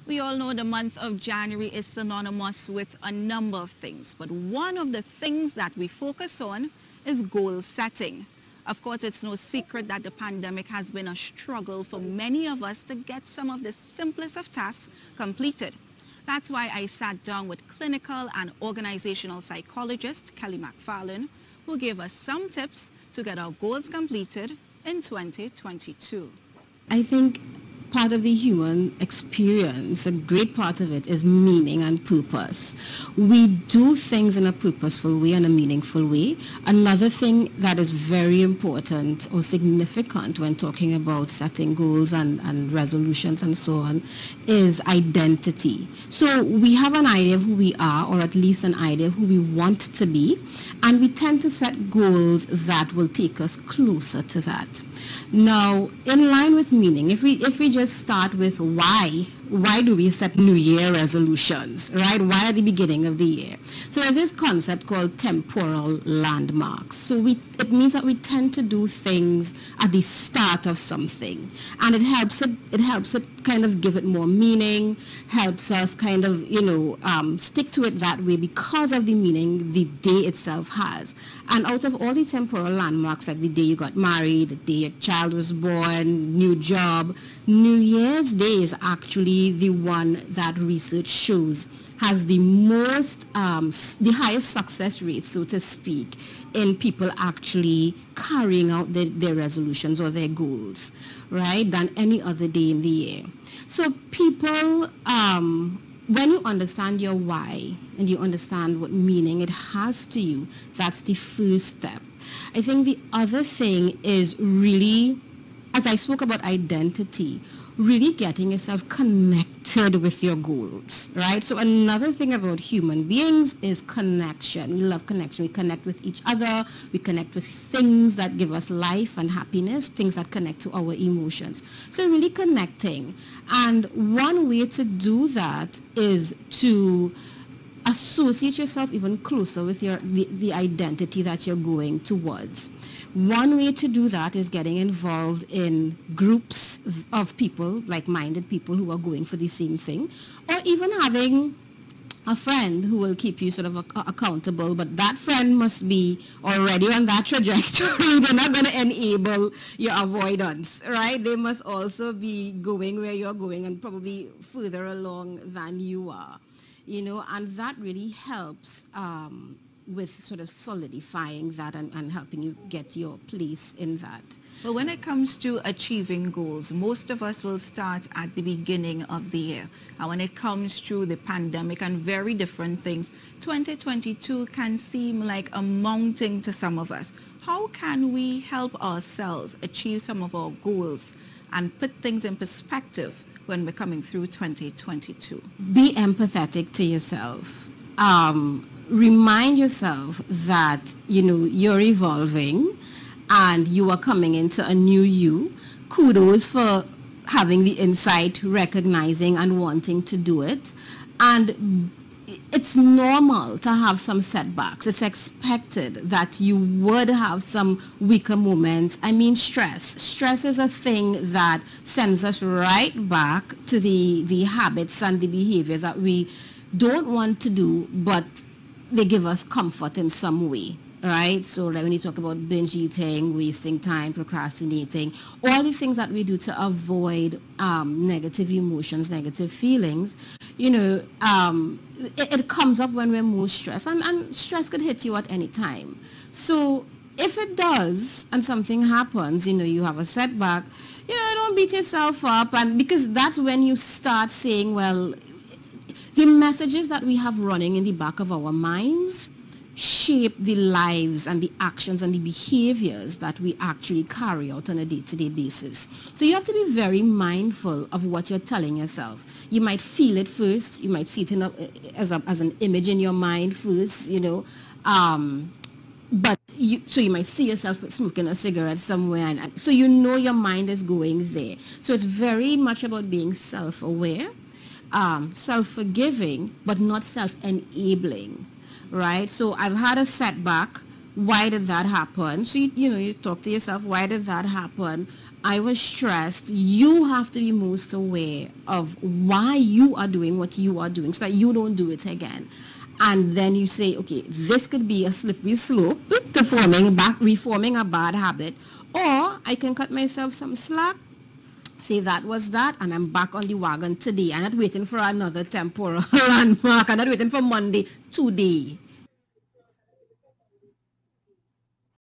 We all know the month of January is synonymous with a number of things, but one of the things that we focus on is goal setting. Of course, it's no secret that the pandemic has been a struggle for many of us to get some of the simplest of tasks completed. That's why I sat down with clinical and organizational psychologist Kelly McFarlane, who gave us some tips to get our goals completed in 2022. I think part of the human experience, a great part of it, is meaning and purpose. We do things in a purposeful way and a meaningful way. Another thing that is very important or significant when talking about setting goals and resolutions and so on is identity. So we have an idea of who we are, or at least an idea of who we want to be, and we tend to set goals that will take us closer to that. Now, in line with meaning, if we just start with why do we set New Year resolutions, right? Why at the beginning of the year? So there's this concept called temporal landmarks. So it means that we tend to do things at the start of something, and it helps it kind of give it more meaning, helps us kind of, stick to it that way because of the meaning the day itself has. And out of all the temporal landmarks, like the day you got married, the day your child was born, new job, New Year's Day is actually the one that research shows has the most, the highest success rate, so to speak, in people actually carrying out their resolutions or their goals, right, than any other day in the year. So people, when you understand your why and you understand what meaning it has to you, that's the first step. I think the other thing is really, as I spoke about identity, really getting yourself connected with your goals, right? So another thing about human beings is connection. We love connection. We connect with each other. We connect with things that give us life and happiness, things that connect to our emotions. So really connecting. And one way to do that is to associate yourself even closer with the identity that you're going towards. One way to do that is getting involved in groups of people, like-minded people who are going for the same thing, or even having a friend who will keep you sort of accountable, but that friend must be already on that trajectory. They're not going to enable your avoidance, right? They must also be going where you're going and probably further along than you are, and that really helps with sort of solidifying that and helping you get your place in that. Well, when it comes to achieving goals, most of us will start at the beginning of the year. And when it comes to the pandemic and very different things, 2022 can seem like a mountain to some of us. How can we help ourselves achieve some of our goals and put things in perspective when we're coming through 2022? Be empathetic to yourself. Remind yourself that, you're evolving and you are coming into a new you. Kudos for having the insight, recognizing and wanting to do it. And it's normal to have some setbacks. It's expected that you would have some weaker moments. I mean, stress. Stress is a thing that sends us right back to the habits and the behaviors that we don't want to do, but they give us comfort in some way, right? So like when you talk about binge eating, wasting time, procrastinating, all the things that we do to avoid negative emotions, negative feelings, it comes up when we're most stressed, and stress could hit you at any time. So if it does and something happens, you have a setback, don't beat yourself up, and because that's when you start saying, well, the messages that we have running in the back of our minds shape the lives and the actions and the behaviors that we actually carry out on a day-to-day basis. So you have to be very mindful of what you're telling yourself. You might feel it first. You might see it as an image in your mind first, but you might see yourself smoking a cigarette somewhere, and so your mind is going there. So it's very much about being self-aware, self-forgiving, but not self-enabling, right? So I've had a setback. Why did that happen? So you talk to yourself, why did that happen? I was stressed, you have to be most aware of why you are doing what you are doing so that you don't do it again. And then you say, okay, this could be a slippery slope to reforming a bad habit, or I can cut myself some slack, say that was that, and I'm back on the wagon today. I'm not waiting for another temporal landmark. I'm not waiting for Monday, today.